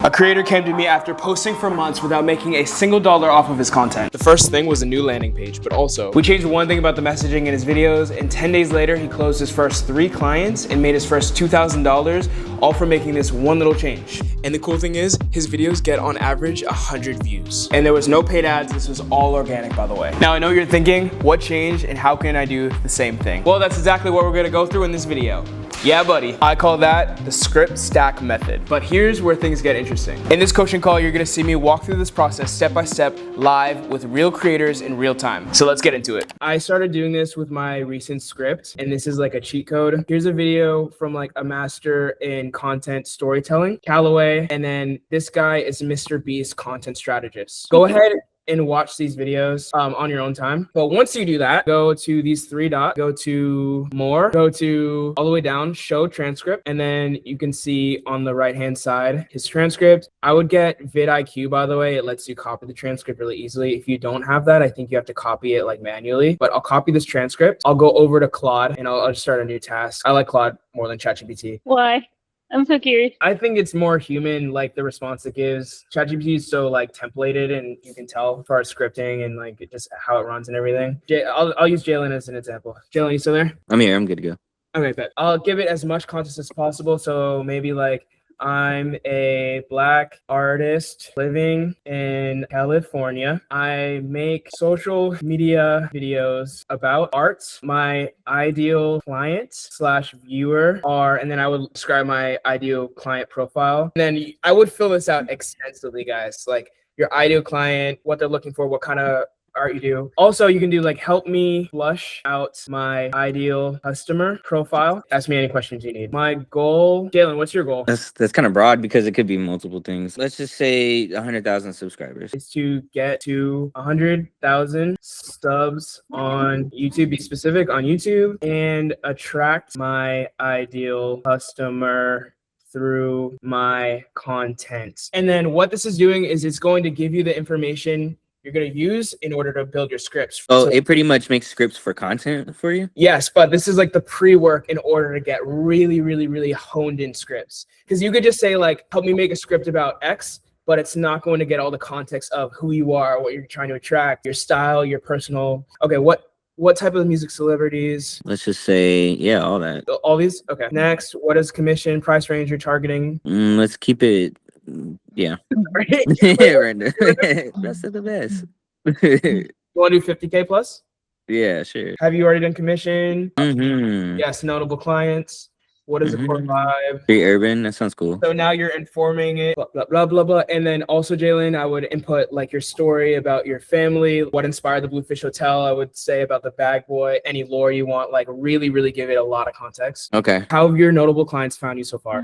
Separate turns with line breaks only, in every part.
A creator came to me after posting for months without making a single dollar off of his content. The first thing was a new landing page, but also we changed one thing about the messaging in his videos, and 10 days later he closed his first 3 clients and made his first $2,000, all from making this one little change. And the cool thing is, his videos get on average 100 views. And there was no paid ads, this was all organic, by the way. Now I know you're thinking, what changed and how can I do the same thing? Well, that's exactly what we're gonna go through in this video. Yeah, buddy. I call that the script stack method. But here's where things get interesting. In this coaching call, you're gonna see me walk through this process step by step, live with real creators in real time. So let's get into it. I started doing this with my recent script, and this is like a cheat code. Here's a video from like a master in content storytelling, Callaway, and then this guy is Mr. Beast content strategist. Go ahead and watch these videos on your own time. But once you do that, go to these 3 dots, go to more, go to all the way down, show transcript, and then you can see on the right-hand side his transcript. I would get vidIQ, by the way. It lets you copy the transcript really easily. If you don't have that, I think you have to copy it like manually, but I'll copy this transcript. I'll go over to Claude and I'll just start a new task. I like Claude more than ChatGPT.
Why? I'm so curious.
I think it's more human, like the response it gives. ChatGPT is so like templated, and you can tell as far as scripting and like just how it runs and everything. I'll use Jalen as an example. Jalen, you still there?
I'm here. I'm good to go.
Okay, bet. I'll give it as much context as possible. So maybe like, I'm a Black artist living in California. I make social media videos about art. My ideal client / viewer are, and then I would describe my ideal client profile. And then I would fill this out extensively, guys. Like your ideal client, what they're looking for, what kind of art you do. Also, you can do like, help me flush out my ideal customer profile. Ask me any questions you need. My goal, Jalen, what's your goal?
That's kind of broad because it could be multiple things. Let's just say 100,000 subscribers.
Is to get to 100,000 subs on YouTube, be specific on YouTube, and attract my ideal customer through my content. And then what this is doing is it's going to give you the information you're going to use in order to build your scripts.
Oh,
so,
it pretty much makes scripts for content for you?
Yes, but this is like the pre-work in order to get really, really, really honed in scripts. Because you could just say like, help me make a script about X, but it's not going to get all the context of who you are, what you're trying to attract, your style, your personal. Okay, what type of music celebrities?
Let's just say, yeah, all that.
All these? Okay. Next, what is commission, price range you're targeting?
Let's keep it, yeah.
Right?
Best of the best.
You want to do 50K plus?
Yeah, sure.
Have you already done commission?
Mm-hmm.
Yes, notable clients. What is the core vibe?
Pretty urban. That sounds cool.
So now you're informing it, blah, blah, blah, blah, blah. And then also, Jalen, I would input like your story about your family, what inspired the Bluefish Hotel. I would say about the bag boy, any lore you want, like really, really give it a lot of context.
Okay.
How have your notable clients found you so far?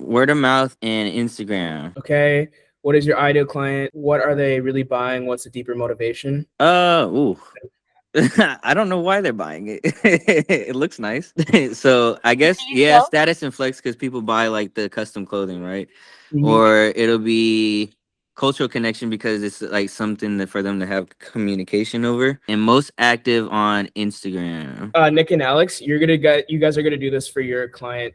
Word of mouth and Instagram.
Okay. What is your ideal client? What are they really buying? What's the deeper motivation?
Ooh. I don't know why they're buying it. It looks nice. So I guess, yeah, status and flex because people buy like the custom clothing, right? Mm-hmm. Or it'll be cultural connection because it's like something that for them to have communication over. And most active on Instagram.
Nick and Alex, you guys are gonna do this for your client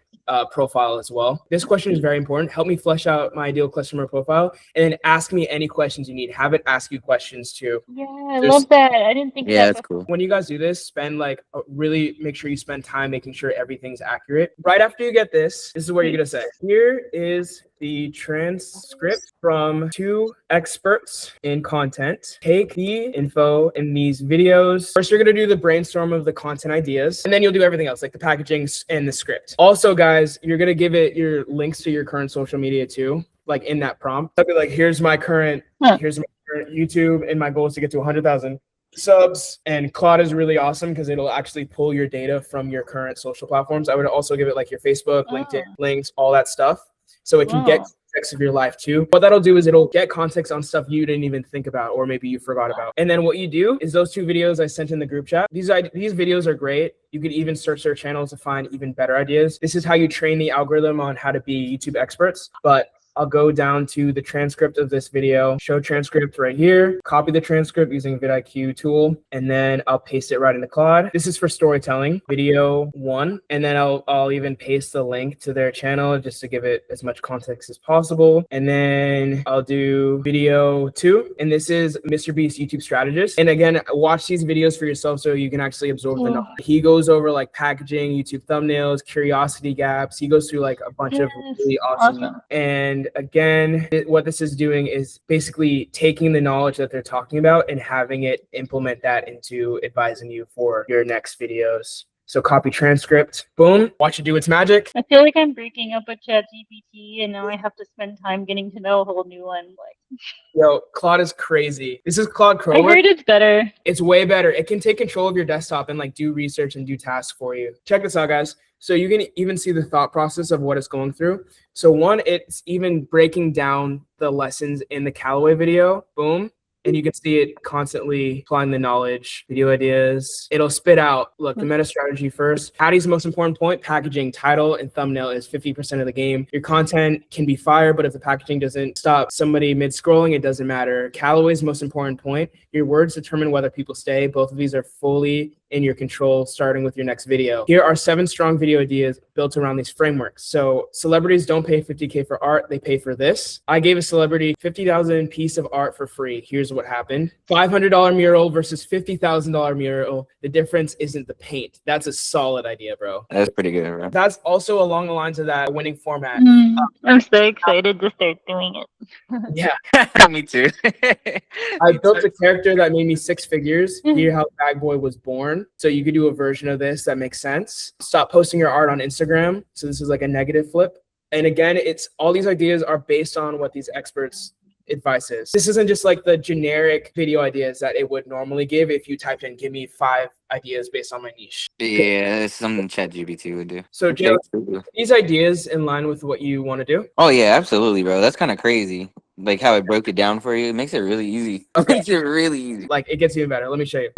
profile as well. This question is very important. Help me flesh out my ideal customer profile, and then ask me any questions you need. Have it ask you questions too.
Yeah, I love that. I didn't think
yeah,
that.
That's cool.
When you guys do this, spend like really make sure you spend time making sure everything's accurate. Right after you get this is what you're gonna say. Here is the transcript from 2 experts in content. Take the info in these videos. First, you're going to do the brainstorm of the content ideas, and then you'll do everything else, like the packaging and the script. Also, guys, you're going to give it your links to your current social media too, like in that prompt. I'll be like, here's my current YouTube, and my goal is to get to 100,000 subs. And Claude is really awesome because it'll actually pull your data from your current social platforms. I would also give it like your Facebook, LinkedIn links, all that stuff. So it can get context of your life too. What that'll do is it'll get context on stuff you didn't even think about or maybe you forgot about. And then what you do is those 2 videos I sent in the group chat. These videos are great. You could even search their channels to find even better ideas. This is how you train the algorithm on how to be YouTube experts. But I'll go down to the transcript of this video, show transcript right here, copy the transcript using vidIQ tool, and then I'll paste it right into Claude. This is for storytelling, video 1, and then I'll even paste the link to their channel just to give it as much context as possible. And then I'll do video 2, and this is Mr. Beast YouTube strategist. And again, watch these videos for yourself so you can actually absorb the knowledge. He goes over like packaging, YouTube thumbnails, curiosity gaps. He goes through like a bunch of really awesome. And again, what this is doing is basically taking the knowledge that they're talking about and having it implement that into advising you for your next videos. So copy transcript, boom, watch it do its magic.
I feel like I'm breaking up with ChatGPT and now I have to spend time getting to know a whole new one. Like,
yo, Claude is crazy. This is Claude Chrome.
I heard it's better.
It's way better. It can take control of your desktop and like do research and do tasks for you. Check this out, guys. So you can even see the thought process of what it's going through. So one, it's even breaking down the lessons in the Callaway video, boom. And you can see it constantly applying the knowledge, video ideas. It'll spit out, look, the meta strategy first. Patty's most important point, packaging, title, and thumbnail is 50% of the game. Your content can be fire, but if the packaging doesn't stop somebody mid-scrolling, it doesn't matter. Callaway's most important point, your words determine whether people stay. Both of these are fully in your control, starting with your next video. Here are 7 strong video ideas built around these frameworks. So celebrities don't pay $50K for art, they pay for this. I gave a celebrity 50,000 piece of art for free. Here's what happened. $500 mural versus $50,000 mural. The difference isn't the paint. That's a solid idea, bro.
That's pretty good, bro.
That's also along the lines of that winning format.
I'm so excited to start doing it.
Yeah.
Me too.
I built a character that made me 6 figures. Here's how Bag Boy was born. So you could do a version of this that makes sense. Stop posting your art on Instagram. So this is like a negative flip. And again, it's all these ideas are based on what these experts' advice is. This isn't just like the generic video ideas that it would normally give if you typed in, give me 5 ideas based on my niche.
Yeah, it's something ChatGPT would do.
So Joe, these ideas in line with what you want to do?
Oh yeah, absolutely, bro. That's kind of crazy. Like how it broke it down for you. It makes it really easy. It makes it really easy.
Like it gets even better. Let me show you.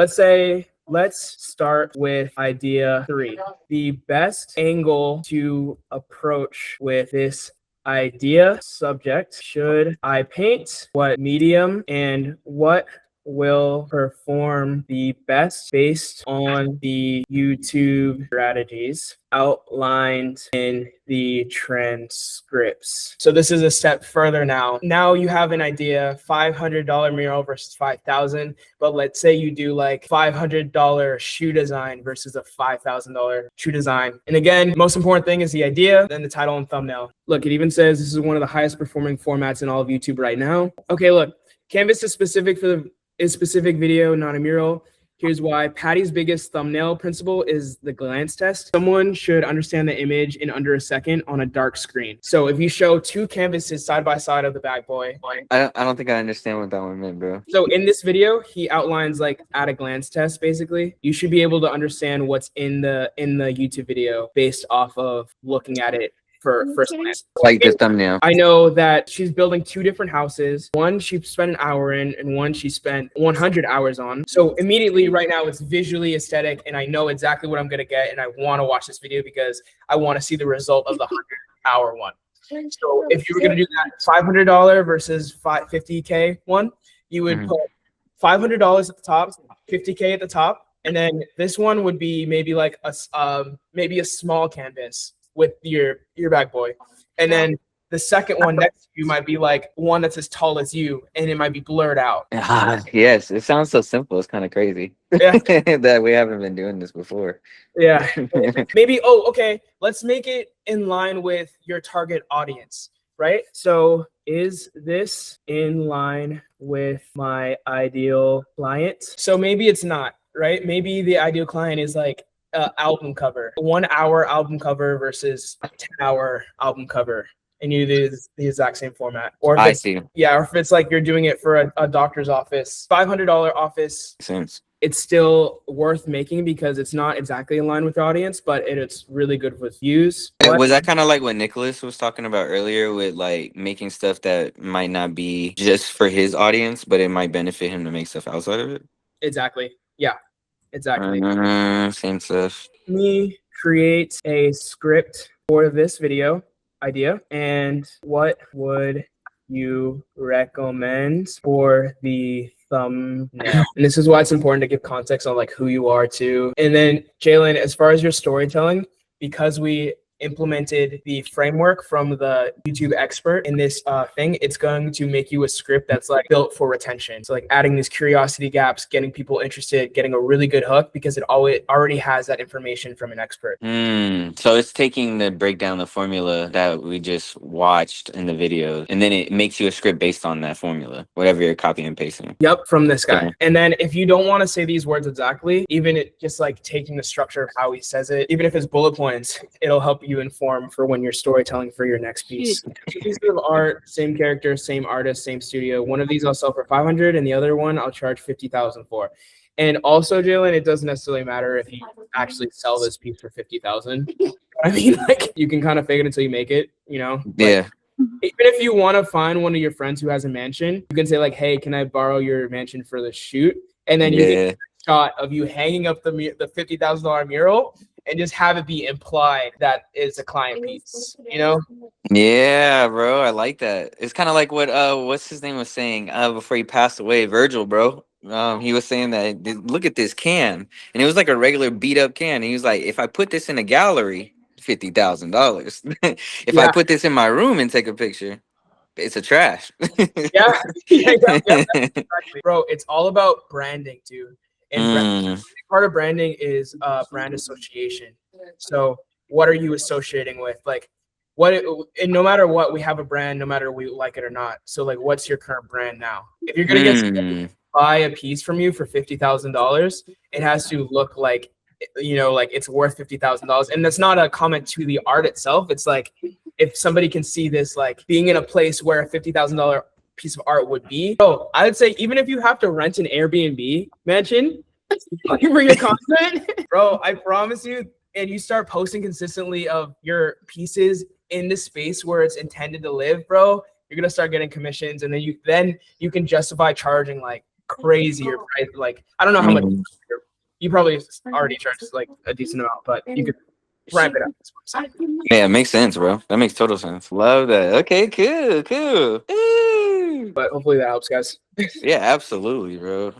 Let's start with idea 3. The best angle to approach with this idea subject. Should I paint? What medium and what will perform the best based on the YouTube strategies outlined in the transcripts. So this is a step further now. Now you have an idea, $500 mural versus 5,000, but let's say you do like $500 shoe design versus a $5,000 shoe design. And again, most important thing is the idea, then the title and thumbnail. Look, it even says this is one of the highest performing formats in all of YouTube right now. Okay, look, Canvas is specific for the specific video, not a mural. Here's why. Patty's biggest thumbnail principle is the glance test. Someone should understand the image in under a second on a dark screen. So if you show 2 canvases side by side of the Bag Boy.
I don't think I understand what that one meant, bro.
So in this video, he outlines like at a glance test, basically. You should be able to understand what's in the YouTube video based off of looking at it for first glance.
Like this thumbnail.
I know that she's building 2 different houses. One she spent an hour in and one she spent 100 hours on. So immediately right now it's visually aesthetic and I know exactly what I'm going to get and I want to watch this video because I want to see the result of the 100-hour one. So if you were going to do that $500 versus $50K one, you would put $500 at the top, $50K at the top, and then this one would be maybe like a small canvas with your Bag Boy. And then the second one next to you might be like one that's as tall as you and it might be blurred out.
Yes, it sounds so simple. It's kind of crazy that we haven't been doing this before.
Yeah. Maybe, okay, let's make it in line with your target audience, right? So is this in line with my ideal client? So maybe it's not, right? Maybe the ideal client is like album cover, 1 hour album cover versus a 10-hour album cover, and you do the exact same format. Or if or if it's like you're doing it for a doctor's office, $500 office.
Sense.
It's still worth making because it's not exactly in line with your audience, but it's really good with views.
Was that kind of like what Nicholas was talking about earlier with like making stuff that might not be just for his audience, but it might benefit him to make stuff outside of it?
Exactly. Yeah. Exactly.
Same stuff.
Let me create a script for this video. idea. And what would you recommend for the thumbnail? And this is why it's important to give context on like who you are too. And then Jalen, as far as your storytelling, because we implemented the framework from the YouTube expert in this thing, it's going to make you a script that's like built for retention. So like adding these curiosity gaps, getting people interested, getting a really good hook because it already has that information from an expert.
So it's taking the breakdown, the formula that we just watched in the video, and then it makes you a script based on that formula, whatever you're copying and pasting.
Yep, from this guy.
Okay.
And then if you don't want to say these words exactly, even it just like taking the structure of how he says it, even if it's bullet points, it'll help you inform for when you're storytelling for your next piece. Two pieces of art, same character, same artist, same studio. One of these I'll sell for 500 and the other one I'll charge 50,000 for. And also, Jalen, it doesn't necessarily matter if you actually sell this piece for 50,000. I mean, like you can kind of fake it until you make it, you know?
Yeah.
Even if you want to find one of your friends who has a mansion, you can say like, "Hey, can I borrow your mansion for the shoot?" And then you get a shot of you hanging up the $50,000 mural and just have it be implied that it's a client piece, you know?
Yeah, bro, I like that. It's kind of like what what's his name was saying before he passed away, Virgil, bro. He was saying that look at this can, and it was like a regular beat up can. And he was like, if I put this in a gallery, $50,000. If I put this in my room and take a picture, it's a trash.
Yeah, exactly. Bro, it's all about branding, dude. And part of branding is brand association. So what are you associating with? Like and no matter what, we have a brand, no matter we like it or not. So like, what's your current brand now? If you're gonna get buy a piece from you for $50,000, it has to look like, you know, like it's worth $50,000. And that's not a comment to the art itself. It's like, if somebody can see this, like being in a place where a $50,000 piece of art would be. So I would say, even if you have to rent an Airbnb mansion for your content, bro, I promise you, and you start posting consistently of your pieces in the space where it's intended to live, bro, you're gonna start getting commissions, and then you can justify charging like crazier price. Like I don't know how much you probably already charge like a decent amount, but you could ramp it up.
Yeah, it makes sense, bro. That makes total sense. Love that. Okay, cool. Ooh.
But hopefully that helps, guys.
Yeah, absolutely, bro.